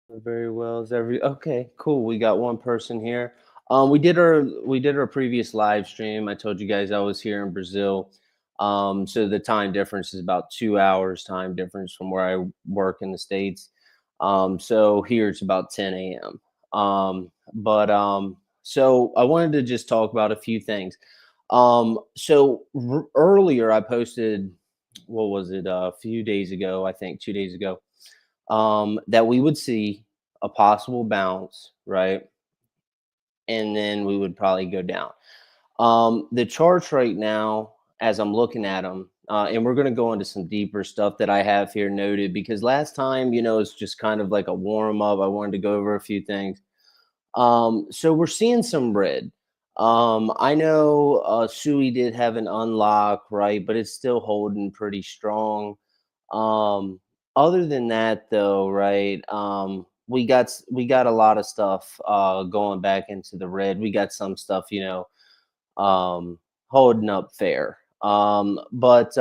Very well. Is every okay? Cool. We got one person here. We did our previous live stream. I told you guys I was here in Brazil. So the time difference is about 2 hours time difference from where I work in the States. So here it's about 10 a.m. But so I wanted to just talk about a few things. Earlier I posted, what was it, a few days ago, I think 2 days ago, that we would see a possible bounce, right? And then we would probably go down. The charts right now, as I'm looking at them, and we're going to go into some deeper stuff that I have here noted because last time, it's just kind of like a warm up. I wanted to go over a few things. So we're seeing some red. I know Sui did have an unlock, right? But it's still holding pretty strong. Um, Other than that, though, right? We got a lot of stuff going back into the red. We got some stuff, holding up fair. But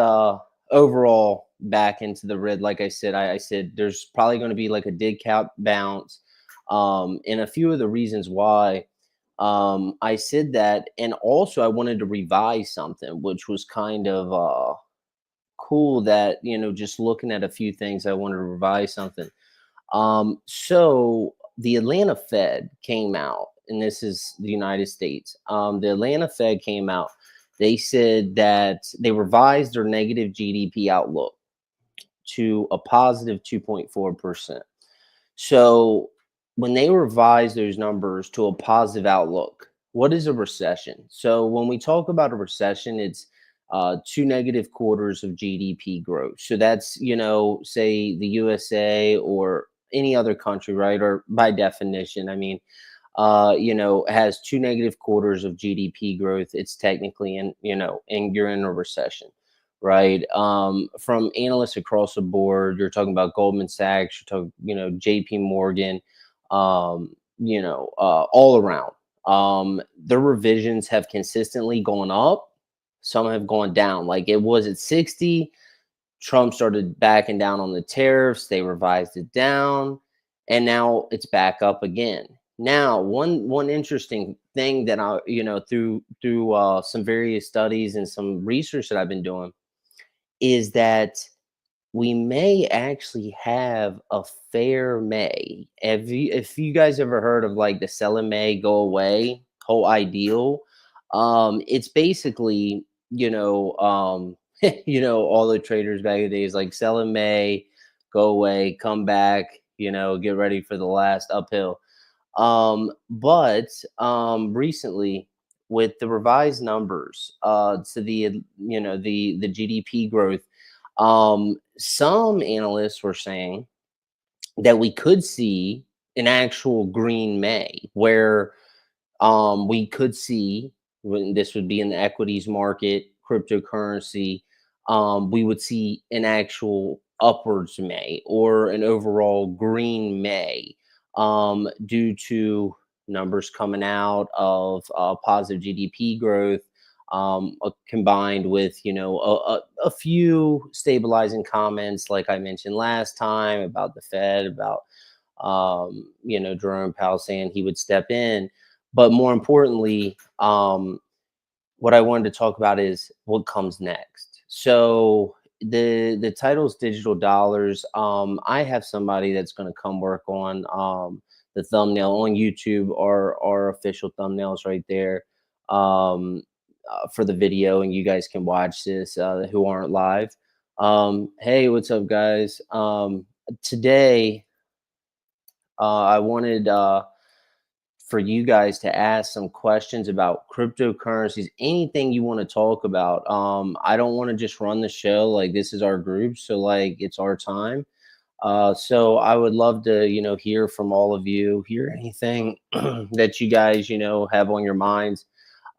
overall, back into the red. Like I said, I said there's probably going to be like a dig cap bounce, and a few of the reasons why. I said that, and also I wanted to revise something, which was kind of cool that just looking at a few things I wanted to revise something. So the Atlanta Fed came out, and this is the United States. The Atlanta Fed came out. They said that they revised their negative GDP outlook to a positive 2.4%. So when they revise those numbers to a positive outlook, what is a recession? So when we talk about a recession, it's two negative quarters of GDP growth. So that's, say the USA or any other country, right? Or by definition, I mean, has two negative quarters of GDP growth. It's technically and you're in a recession, right? From analysts across the board, you're talking about Goldman Sachs, you're talking, JP Morgan, all around. Their revisions have consistently gone up. Some have gone down. Like it was at 60. Trump started backing down on the tariffs. They revised it down, and now it's back up again. Now, one interesting thing that I, through some various studies and some research that I've been doing is that we may actually have a fair May. If you guys ever heard of like the sell in May, go away whole ideal, it's basically all the traders back in the days like sell in May, go away, come back, get ready for the last uphill. But recently, with the revised numbers to the GDP growth, some analysts were saying that we could see an actual green May, where we could see, when this would be in the equities market, cryptocurrency, we would see an actual upwards May or an overall green May, due to numbers coming out of positive GDP growth, combined with a few stabilizing comments, like I mentioned last time about the Fed, about Jerome Powell saying he would step in. But more importantly, what I wanted to talk about is what comes next. So the title's digital dollars. I have somebody that's going to come work on the thumbnail on YouTube, or our official thumbnails right there, for the video, and you guys can watch this who aren't live. Hey, what's up, guys? Today I wanted for you guys to ask some questions about cryptocurrencies, anything you want to talk about. I don't want to just run the show. Like, this is our group, so like it's our time. So I would love to, hear from all of you, hear anything that you guys, have on your minds.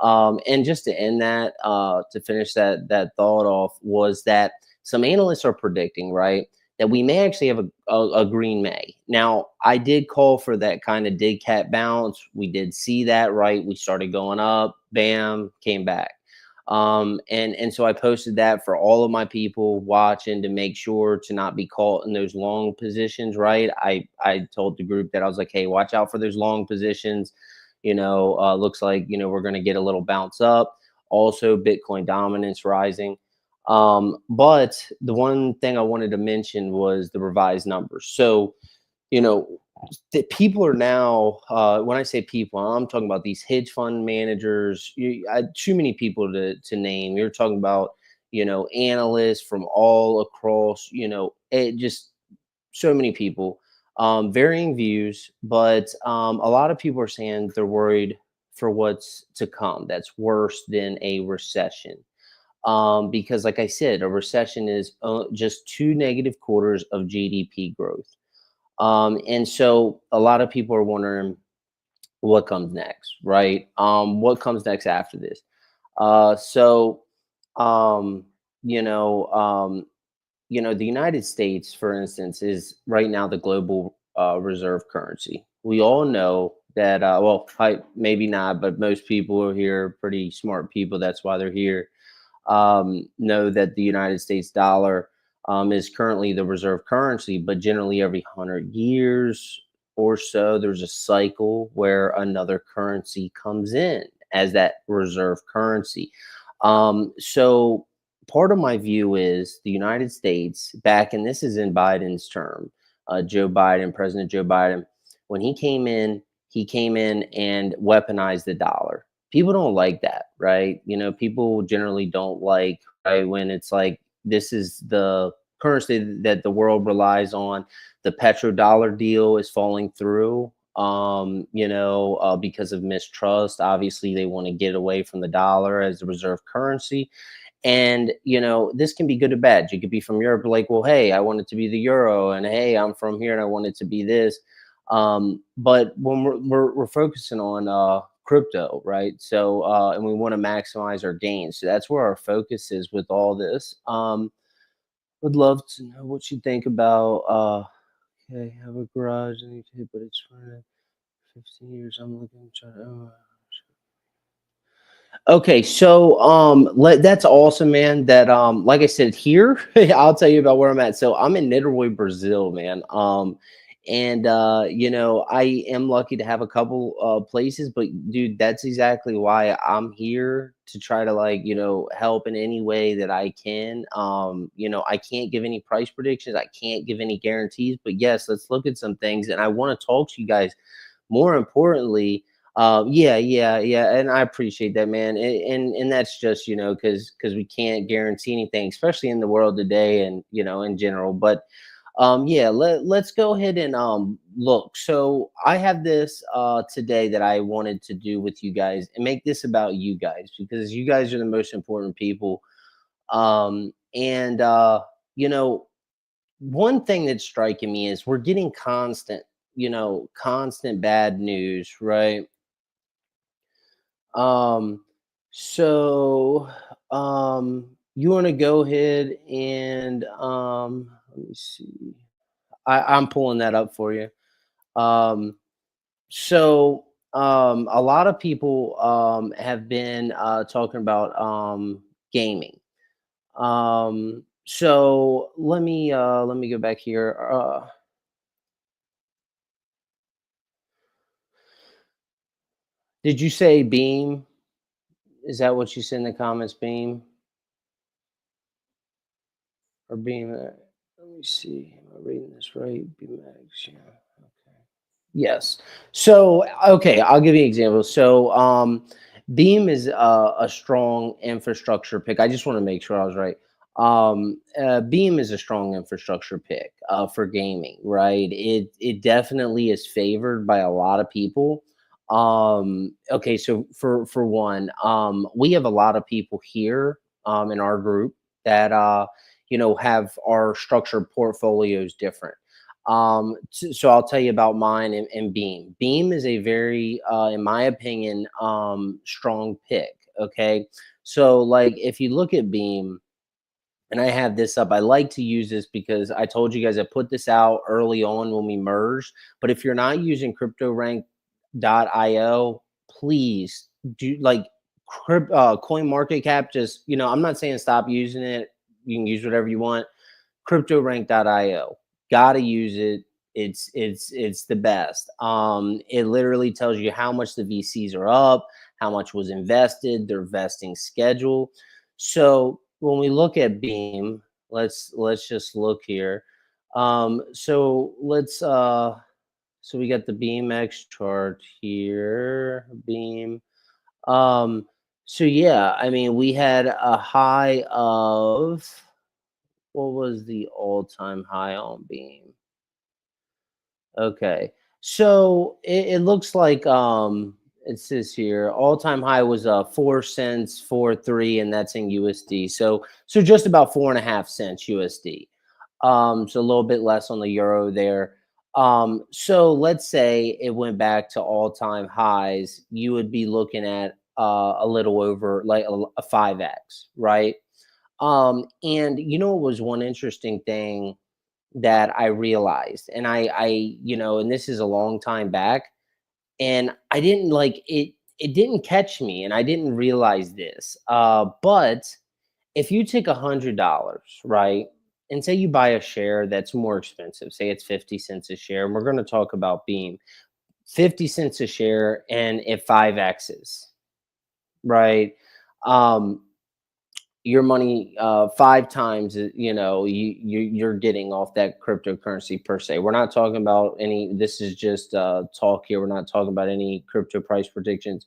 And just to end that, to finish that thought off, was that some analysts are predicting, right, that we may actually have a green May. Now, I did call for that kind of dig cat bounce. We did see that, right? We started going up, bam, came back. And so I posted that for all of my people watching to make sure to not be caught in those long positions, right? I told the group that I was like, hey, watch out for those long positions. Looks like we're going to get a little bounce up. Also, Bitcoin dominance rising. But the one thing I wanted to mention was the revised numbers. So, you know, that people are now, when I say people, I'm talking about these hedge fund managers. Too many people to name. You're talking about, analysts from all across, just so many people, varying views, but a lot of people are saying they're worried for what's to come. That's worse than a recession. Because, like I said, a recession is just two negative quarters of GDP growth. And so a lot of people are wondering what comes next, right? What comes next after this? So, um, you know, um, the United States, for instance, is right now the global reserve currency. We all know that. Maybe not, but most people are here, pretty smart people. That's why they're here. Know that the United States dollar is currently the reserve currency, but generally every 100 years or so, there's a cycle where another currency comes in as that reserve currency. So part of my view is the United States back, and this is in Biden's term, President Joe Biden, when he came in and weaponized the dollar. People don't like that, right? People generally don't like, right, when it's like this is the currency that the world relies on. The petrodollar deal is falling through, because of mistrust. Obviously, they want to get away from the dollar as the reserve currency. And this can be good or bad. You could be from Europe, like, well, hey, I want it to be the euro, and hey, I'm from here and I want it to be this. But when we're focusing on crypto, right? So and we want to maximize our gains. So that's where our focus is with all this. Would love to know what you think about okay, have a garage and but it's running 15 years. I'm looking to try to Okay, so that's awesome, man. That like I said here, I'll tell you about where I'm at. So I'm in Niterói, Brazil, man. And I am lucky to have a couple places, but dude, that's exactly why I'm here to try to, like, help in any way that I can. I can't give any price predictions, I can't give any guarantees, but yes, let's look at some things, and I want to talk to you guys more importantly. Yeah, and I appreciate that, man. And that's just because we can't guarantee anything, especially in the world today, and in general. But yeah, let's go ahead and look. So I have this today that I wanted to do with you guys and make this about you guys, because you guys are the most important people. And you know, one thing that's striking me is we're getting constant bad news, right? Um, so you want to go ahead and let me see. I'm pulling that up for you. Um, a lot of people have been talking about gaming. So let me go back here. Did you say Beam? Is that what you said in the comments? Beam or Beam? Let me see. Am I reading this right? BMX. Yeah. Okay. Yes. So, okay, I'll give you an example. So, Beam is a strong infrastructure pick. I just want to make sure I was right. Beam is a strong infrastructure pick for gaming, right? It definitely is favored by a lot of people. Okay, so for one, we have a lot of people here in our group that have our structured portfolios different. So I'll tell you about mine and Beam. Beam is a very, in my opinion, strong pick. Okay, so like if you look at Beam, and I have this up, I like to use this because I told you guys I put this out early on when we merged. But if you're not using CryptoRank.io, please do, like, Coin Market Cap, just, I'm not saying stop using it. You can use whatever you want. CryptoRank.io, gotta use it. It's the best. It literally tells you how much the VCs are up, how much was invested, their vesting schedule. So when we look at Beam, let's just look here. So we got the BeamX chart here. Beam. Um, so yeah, I mean, we had a high of, what was the all-time high on Beam? Okay. So it looks like it says here all-time high was 4 cents, 4.3, and that's in USD. So just about 4.5 cents USD. So a little bit less on the euro there. So let's say it went back to all-time highs, you would be looking at a little over like a 5x, right? And what was one interesting thing that I realized, and and this is a long time back, and I didn't like it. It didn't catch me, and I didn't realize this. But if you take $100, right, and say you buy a share that's more expensive, say it's 50 cents a share, and we're going to talk about Beam, 50 cents a share, and it 5x's, right? Um, your money 5 times, you're getting off that cryptocurrency per se. We're not talking about any, this is just talk here, we're not talking about any crypto price predictions.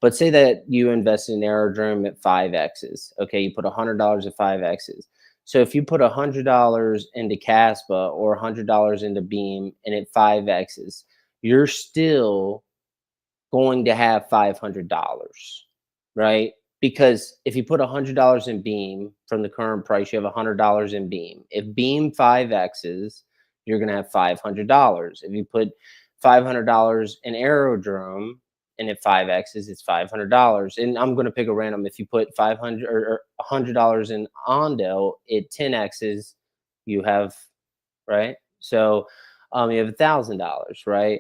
But say that you invest in Aerodrome at 5x's. Okay, you put $100 at 5x's. So if you put $100 into Caspa or $100 into Beam and at 5x's, you're still going to have $500, right? Because if you put $100 in Beam from the current price, you have $100 in Beam. If Beam 5x's, you're going to have $500. If you put $500 in Aerodrome and it 5x's, it's $500. And I'm going to pick a random. If you put 500 or $100 in Ondo, it 10x's, you have, right? So you have $1,000, right?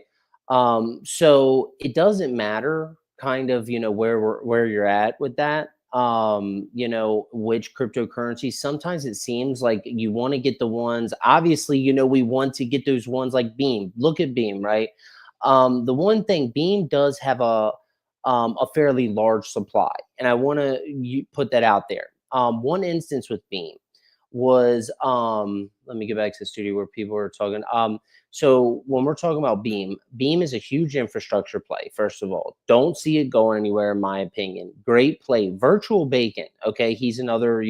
So it doesn't matter kind of, where you're at with that. Which cryptocurrency. Sometimes it seems like you want to get the ones, obviously, we want to get those ones like Beam. Look at Beam, right? The one thing, Beam does have a fairly large supply, and I want to put that out there. One instance with Beam was, let me get back to the studio where people are talking. So when we're talking about Beam is a huge infrastructure play. First of all, don't see it going anywhere, in my opinion. Great play. Virtual Bacon. Okay, he's another,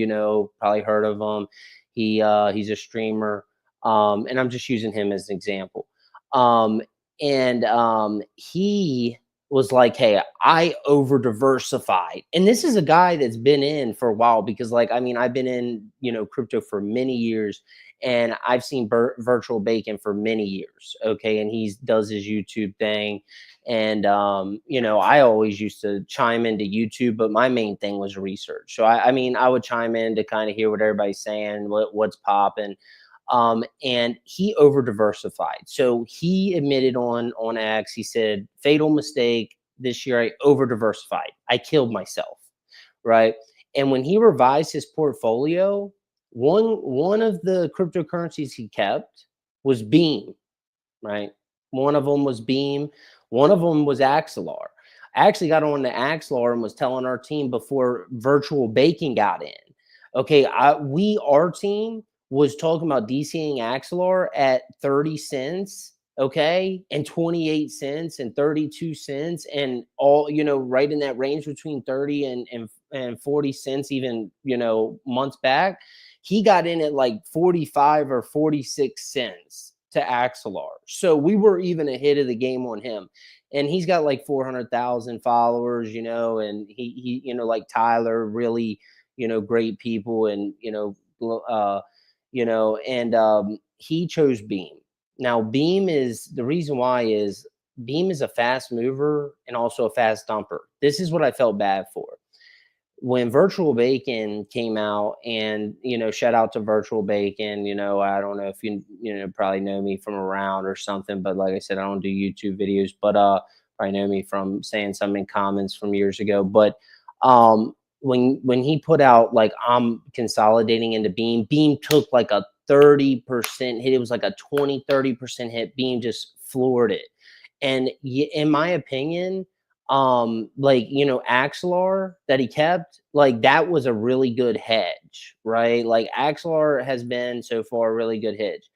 probably heard of him. He's a streamer. And I'm just using him as an example. And he was like, hey, I over diversified. And this is a guy that's been in for a while, because like, I mean, I've been in, crypto for many years, and I've seen Virtual Bacon for many years. Okay. And he does his YouTube thing. And, I always used to chime into YouTube, but my main thing was research. So I mean, I would chime in to kind of hear what everybody's saying, what's popping. And he over diversified. So he admitted on X, he said, fatal mistake this year, I over diversified. I killed myself, right? And when he revised his portfolio, one of the cryptocurrencies he kept was Beam, right? One of them was Beam. One of them was Axelar. I actually got on the Axelar and was telling our team before Virtual Bacon got in. Okay, our team was talking about DCing Axelar at 30 cents, okay, and 28 cents and 32 cents, and all, right in that range between 30 and 40 cents, even, months back. He got in at like 45 or 46 cents to Axelar. So we were even ahead of the game on him. And he's got like 400,000 followers, and he, like Tyler, really, great people, and, he chose Beam. Now, Beam is the reason why is Beam is a fast mover and also a fast dumper. This is what I felt bad for. When Virtual Bacon came out, and, shout out to Virtual Bacon, I don't know if you probably know me from around or something, but like I said, I don't do YouTube videos, but probably know me from saying something in comments from years ago. But When he put out like I'm consolidating into Beam, Beam took like a 30% hit. It was like a 20-30% hit. Beam just floored it. And in my opinion, like, you know, Axelar that he kept, like that was a really good hedge, right? Like Axelar has been so far a really good hedge.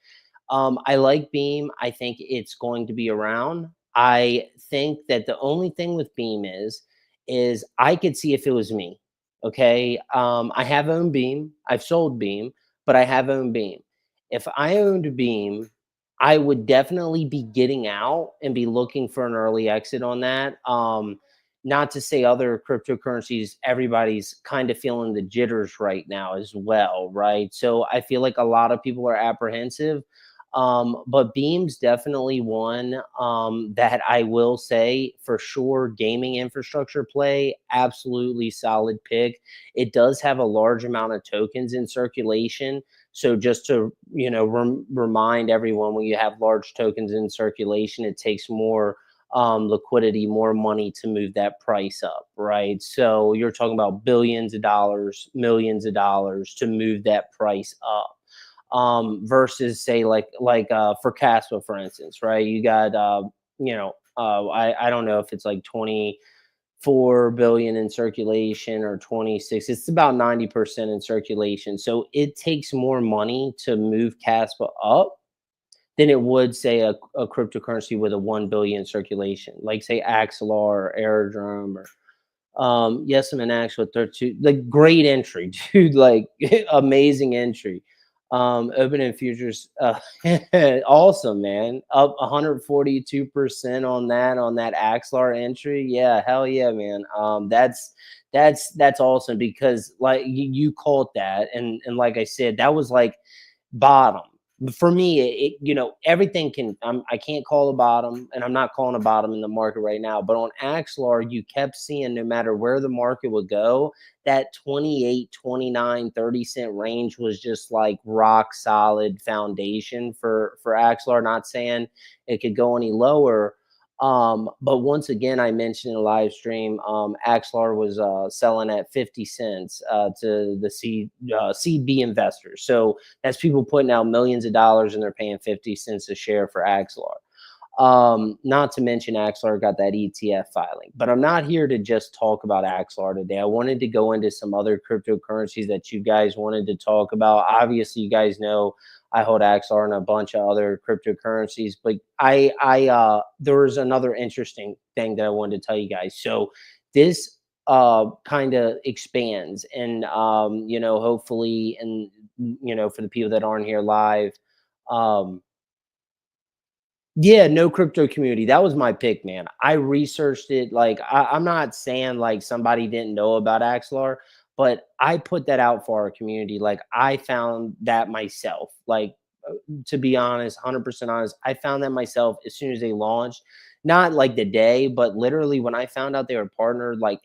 I like Beam. I think it's going to be around. I think that the only thing with Beam is I could see if it was me. Okay. I have owned Beam. I've sold Beam, but I have owned Beam. If I owned Beam, I would definitely be getting out and be looking for an early exit on that. Not to say other cryptocurrencies, everybody's kind of feeling the jitters right now as well, right? So I feel like a lot of people are apprehensive. But Beam's definitely one that I will say for sure gaming infrastructure play, absolutely solid pick. It does have a large amount of tokens in circulation. So just to, you know, remind everyone, when you have large tokens in circulation, it takes more liquidity, more money to move that price up, right? So you're talking about billions of dollars, millions of dollars to move that price up, versus say for Casper, for instance, right? You got you know, I don't know if it's like 24 billion in circulation or 26. It's about 90% in circulation. So it takes more money to move Casper up than it would say a cryptocurrency with a 1 billion circulation, like say Axelar or Aerodrome or yes, I'm an actual 32. Like great entry, dude. Like amazing entry. Opening futures, awesome, man. Up 142% on that Axlar entry. Yeah, hell yeah, man. That's awesome because like you called that, and like I said, that was like bottom. For me, you know, everything can. I can't call a bottom, and I'm not calling a bottom in the market right now. But on Axlar, you kept seeing no matter where the market would go, that 28, 29, 30 cent range was just like rock solid foundation for Axlar. Not saying it could go any lower. But once again, I mentioned in a live stream, Axlar was selling at 50 cents to the seed B investors. So that's people putting out millions of dollars and they're paying 50 cents a share for Axlar. Not to mention Axlar got that ETF filing. But I'm not here to just talk about Axlar today. I wanted to go into some other cryptocurrencies that you guys wanted to talk about. Obviously, you guys know I hold Axlar and a bunch of other cryptocurrencies, but there was another interesting thing that I wanted to tell you guys. So this kind of expands, and you know, hopefully, and you know, for the people that aren't here live, um yeah, no crypto community. That was my pick, man. I researched it. Like, I'm not saying like somebody didn't know about Axlar, but I put that out for our community. Like, I found that myself. Like, to be honest, 100% honest, I found that myself as soon as they launched. Not like the day, but literally when I found out they were partnered, like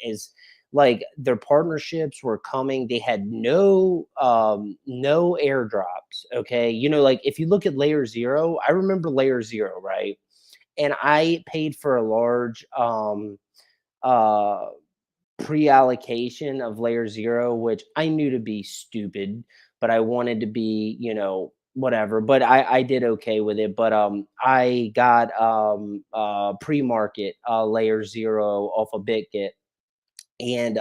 their partnerships were coming. They had no airdrops. Okay. You know, like if you look at Layer Zero, I remember Layer Zero, right? And I paid for a large uh pre-allocation of Layer Zero, which I knew to be stupid, but I wanted to be, you know, whatever. But I did okay with it. But I got pre-market Layer Zero off of BitGet, and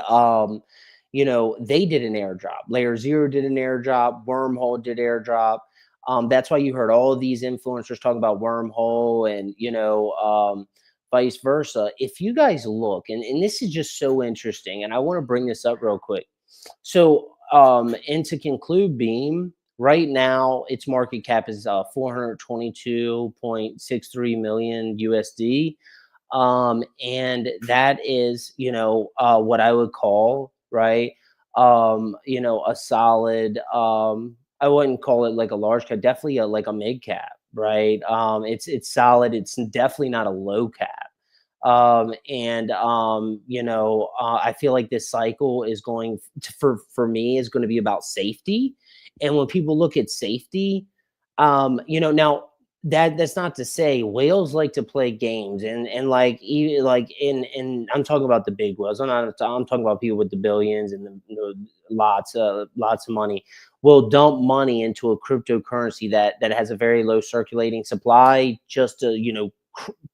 you know, they did an airdrop. Layer Zero did an airdrop. Wormhole did airdrop. That's why you heard all of these influencers talk about Wormhole, and you know, vice versa. If you guys look, and this is just so interesting, and I want to bring this up real quick. So, and to conclude, Beam right now its market cap is 422.63 million USD, and that is, you know, what I would call, right, you know, a solid, I wouldn't call it like a large cap, definitely a like a mid cap, right? It's solid. It's definitely not a low cap. And you know, I feel like this cycle is going to, for me, is going to be about safety. And when people look at safety, you know, now that's not to say whales like to play games, and like even like in I'm talking about the big whales. I'm talking about people with the billions and lots of money will dump money into a cryptocurrency that has a very low circulating supply just to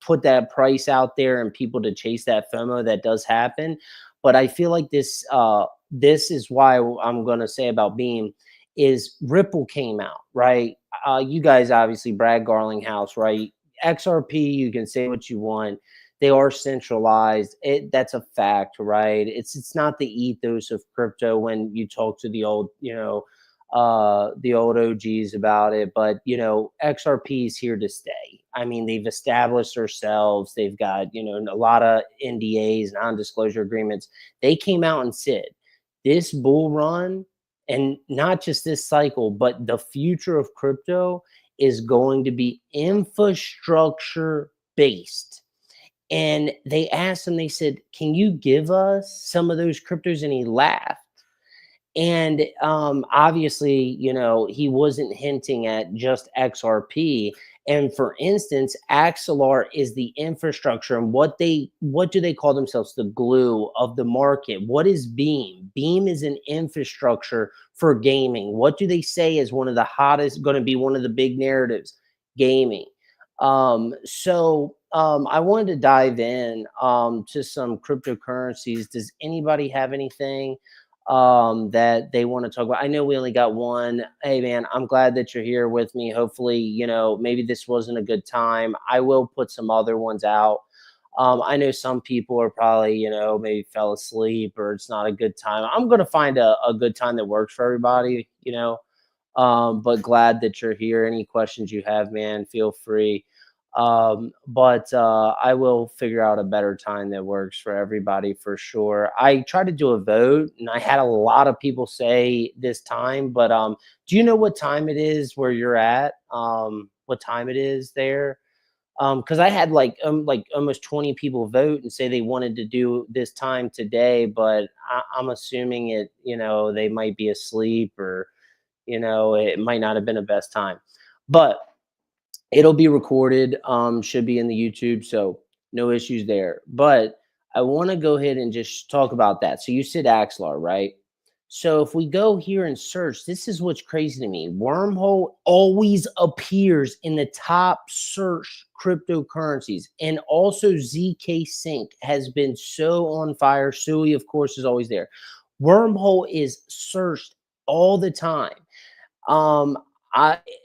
put that price out there and people to chase that FOMO that does happen. But I feel like this is why I'm gonna say about Beam is Ripple came out, right? You guys obviously Brad Garlinghouse, right? XRP, you can say what you want. They are centralized. That's a fact, right? It's not the ethos of crypto when you talk to the old OGs about it. But XRP is here to stay. I mean, they've established themselves. They've got a lot of NDAs, non-disclosure agreements. They came out and said this bull run, and not just this cycle, but the future of crypto is going to be infrastructure based. And they asked him, they said, can you give us some of those cryptos? And he laughed. And obviously, he wasn't hinting at just XRP. And for instance, Axelar is the infrastructure. And what do they call themselves? The glue of the market. What is Beam? Beam is an infrastructure for gaming. What do they say is one of the hottest, going to be one of the big narratives? Gaming. I wanted to dive in to some cryptocurrencies. Does anybody have anything that they want to talk about? I know we only got one. Hey man, I'm glad that you're here with me. Hopefully, maybe this wasn't a good time. I will put some other ones out. I know some people are probably, maybe fell asleep or it's not a good time. I'm going to find a good time that works for everybody, but glad that you're here. Any questions you have, man, feel free. But I will figure out a better time that works for everybody for sure. I tried to do a vote and I had a lot of people say this time, but do you know what time it is where you're at? What time it is there? Because I had like almost 20 people vote and say they wanted to do this time today, but I'm assuming they might be asleep, or it might not have been the best time. But it'll be recorded, should be in the YouTube, so no issues there. But I want to go ahead and just talk about that. So you said Axlar, right? So if we go here and search, this is what's crazy to me. Wormhole always appears in the top search cryptocurrencies. And also ZK Sync has been so on fire. Sui, of course, is always there. Wormhole is searched all the time. Um,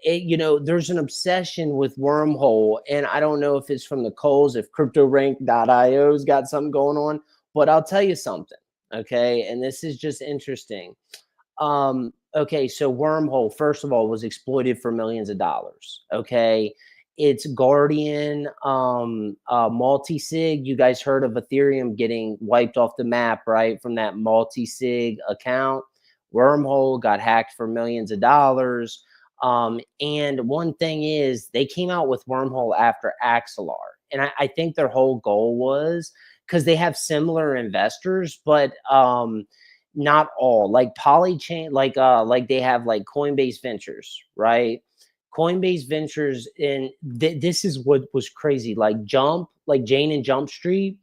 there's an obsession with Wormhole, and I don't know if it's from the Coles, if CryptoRank.io's got something going on, but I'll tell you something, okay? And this is just interesting. Okay, so Wormhole, first of all, was exploited for millions of dollars, okay? It's Guardian, multi-sig. You guys heard of Ethereum getting wiped off the map, right? From that multi-sig account. Wormhole got hacked for millions of dollars. And one thing is they came out with Wormhole after Axelar. And I think their whole goal was because they have similar investors, but not all. Like Polychain, like they have like Coinbase Ventures, right? Coinbase Ventures, and this is what was crazy. Like Jump, like Jane and Jump Street.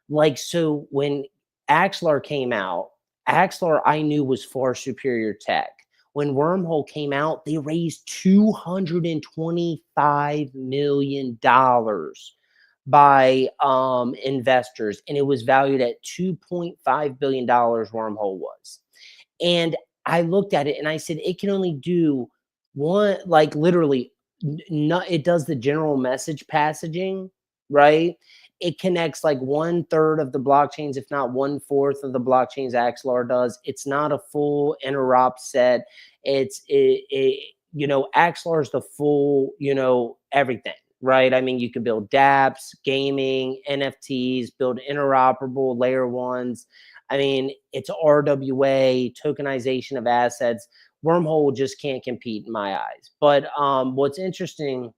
Like, so when Axelar came out, Axelar I knew was far superior tech. When Wormhole came out, they raised $225 million by investors, and it was valued at $2.5 billion. Wormhole was. And I looked at it and I said, it can only do one, like literally, it does the general message passaging, right? It connects like 1/3 of the blockchains, if not 1/4 of the blockchains Axelar does. It's not a full interop set. Axelar is the full, everything, right? I mean, you can build dApps, gaming, NFTs, build interoperable layer ones. I mean, it's RWA, tokenization of assets. Wormhole just can't compete in my eyes. But what's interesting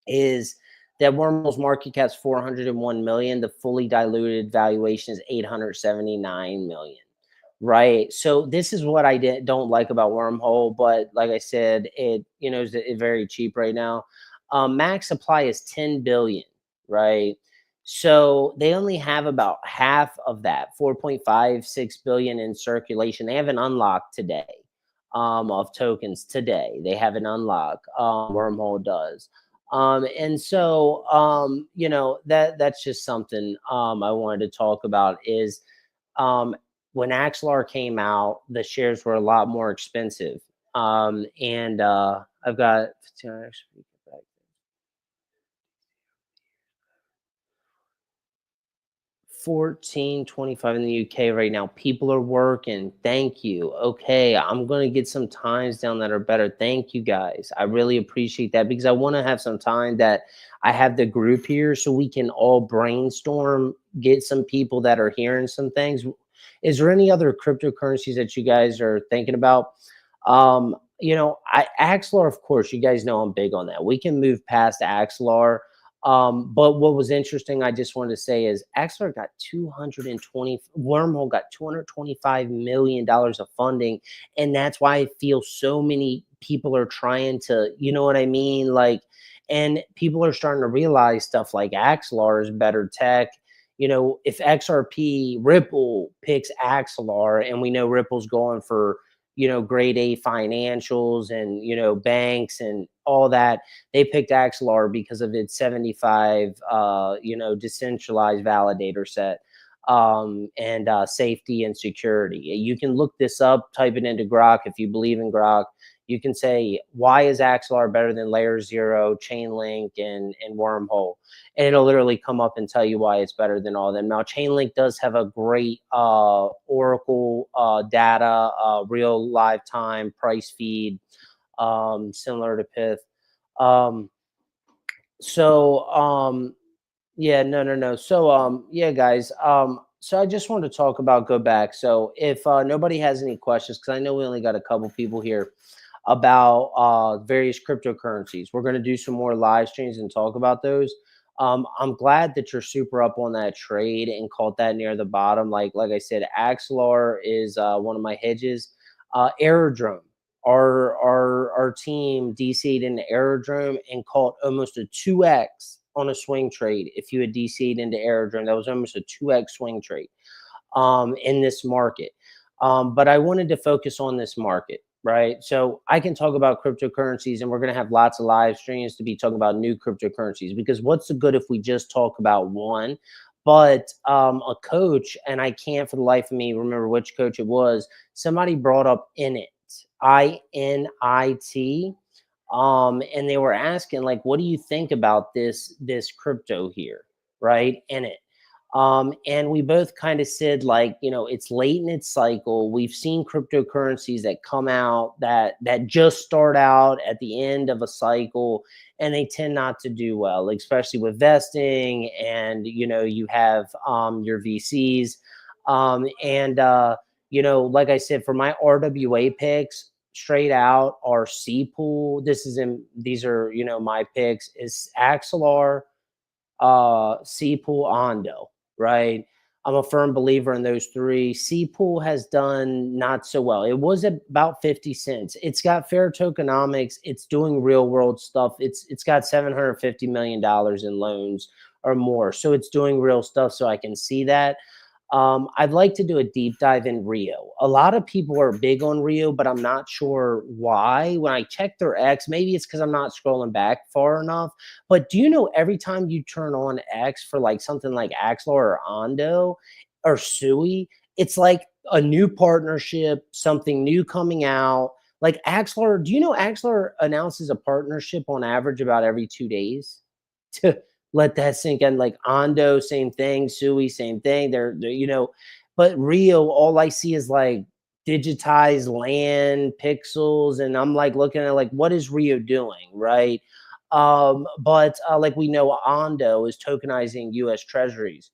is that Wormhole's market cap's 401 million. The fully diluted valuation is 879 million. Right. So this is what I don't like about Wormhole, but like I said, it is very cheap right now. Max supply is 10 billion, right? So they only have about half of that, 4.56 billion in circulation. They have an unlock today of tokens today. They have an unlock. Wormhole does. And so that's just something I wanted to talk about is um, when Axelar came out, the shares were a lot more expensive. And I've got 14.25 in the UK right now. People are working. Thank you. Okay, I'm going to get some times down that are better. Thank you guys. I really appreciate that because I want to have some time that I have the group here so we can all brainstorm, get some people that are hearing some things. Is there any other cryptocurrencies that you guys are thinking about? Axelar, of course, you guys know I'm big on that. We can move past Axelar. But what was interesting, I just wanted to say is Axelar got 220, Wormhole got $225 million of funding. And that's why I feel so many people are trying to, you know what I mean? Like, and people are starting to realize stuff like Axelar is better tech. If XRP Ripple picks Axelar and we know Ripple's going for, grade A financials and, banks and all that, they picked Axelar because of its 75, decentralized validator set and safety and security. You can look this up, type it into Grok if you believe in Grok. You can say, why is Axelar better than Layer Zero, Chainlink, and Wormhole? And it'll literally come up and tell you why it's better than all of them. Now, Chainlink does have a great Oracle data, real live time price feed, similar to Pyth. Um, yeah, no. So, yeah, guys. So I just wanted to talk about go back. So if nobody has any questions, because I know we only got a couple people here about various cryptocurrencies, we're going to do some more live streams and talk about those. I'm glad that you're super up on that trade and caught that near the bottom. Like I said, Axelar is one of my hedges. Aerodrome, our team DC'd into Aerodrome and caught almost a 2x on a swing trade. If you had DC'd into Aerodrome, that was almost a 2x swing trade in this market. But I wanted to focus on this market, right? So I can talk about cryptocurrencies, and we're going to have lots of live streams to be talking about new cryptocurrencies, because what's the good if we just talk about one? But a coach, and I can't for the life of me remember which coach it was, somebody brought up Init, INIT. And they were asking, like, what do you think about this crypto here, right? Init. And we both kind of said, like, it's late in its cycle. We've seen cryptocurrencies that come out that just start out at the end of a cycle, and they tend not to do well, especially with vesting. And you have your VCs, and like I said, for my RWA picks, straight out are C pool. These are my picks is Axelar, C-Pool, Ondo, right? I'm a firm believer in those three. C-Pool has done not so well. It was about 50 cents. It's got fair tokenomics. It's doing real world stuff. It's got $750 million in loans or more. So it's doing real stuff. So I can see that. I'd like to do a deep dive in Rio. A lot of people are big on Rio, but I'm not sure why. When I check their X, maybe it's because I'm not scrolling back far enough. But do you know every time you turn on X for like something like Axelar or Ondo or Sui, it's like a new partnership, something new coming out. Like Axelar, do you know Axelar announces a partnership on average about every 2 days? To let that sink in. Like Ondo, same thing. Sui, same thing. They're but Rio, all I see is like digitized land pixels, and I'm like looking at like what is Rio doing, right? But like we know, Ondo is tokenizing U.S. Treasuries.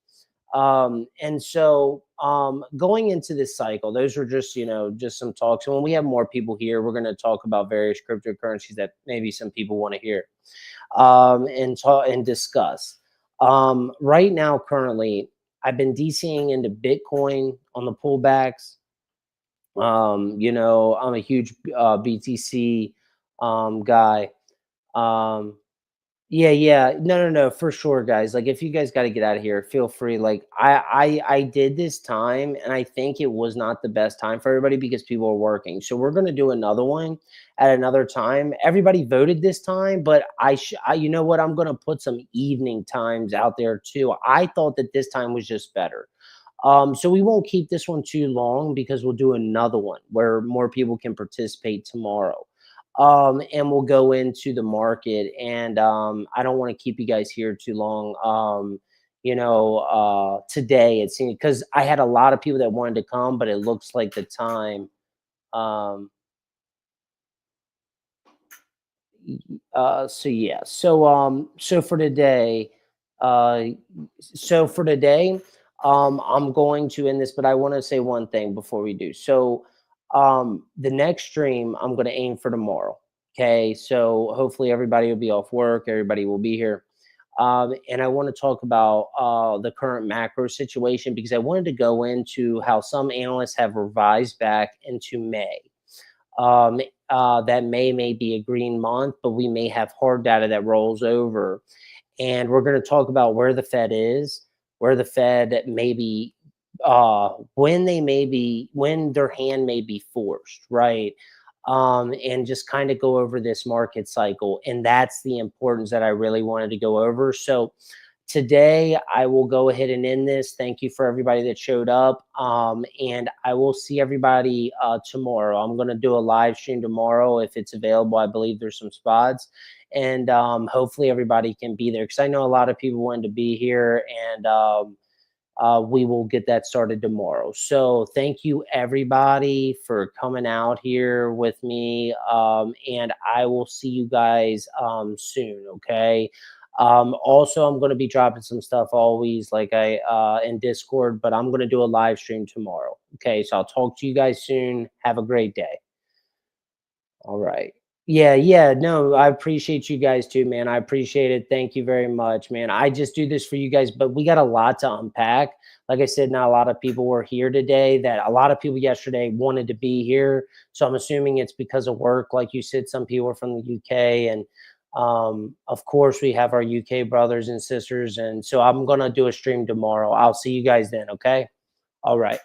And so going into this cycle, those were just some talks. And when we have more people here, we're going to talk about various cryptocurrencies that maybe some people want to hear and talk and discuss. Right now, currently, I've been DCing into Bitcoin on the pullbacks. I'm a huge BTC guy. Um, Yeah, yeah. No, no, no, for sure, guys. Like if you guys got to get out of here, feel free. Like I did this time and I think it was not the best time for everybody because people are working. So we're going to do another one at another time. Everybody voted this time, but you know what? I'm going to put some evening times out there too. I thought that this time was just better. So we won't keep this one too long because we'll do another one where more people can participate tomorrow. And we'll go into the market. And I don't want to keep you guys here too long. Today it seemed because I had a lot of people that wanted to come, but it looks like the time. Um, so yeah. So for today, uh, I'm going to end this, but I want to say one thing before we do. So, the next stream I'm going to aim for tomorrow. Okay. So hopefully everybody will be off work. Everybody will be here. And I want to talk about the current macro situation because I wanted to go into how some analysts have revised back into May. Um, that may be a green month, but we may have hard data that rolls over. And we're going to talk about where the Fed is, where the Fed may be, when their hand may be forced, right? And just kind of go over this market cycle. And that's the importance that I really wanted to go over. So, today I will go ahead and end this. Thank you for everybody that showed up. And I will see everybody tomorrow. I'm going to do a live stream tomorrow if it's available. I believe there's some spots. And hopefully everybody can be there because I know a lot of people wanted to be here. And we will get that started tomorrow. So thank you everybody for coming out here with me. And I will see you guys soon. Okay. Also, I'm going to be dropping some stuff always like I in Discord, but I'm going to do a live stream tomorrow. Okay. So I'll talk to you guys soon. Have a great day. All right. Yeah, yeah. No, I appreciate you guys too, man. I appreciate it. Thank you very much, man. I just do this for you guys, but we got a lot to unpack. Like I said, not a lot of people were here today. That a lot of people yesterday wanted to be here. So I'm assuming it's because of work. Like you said, some people are from the UK. And of course, we have our UK brothers and sisters. And so I'm going to do a stream tomorrow. I'll see you guys then. Okay. All right.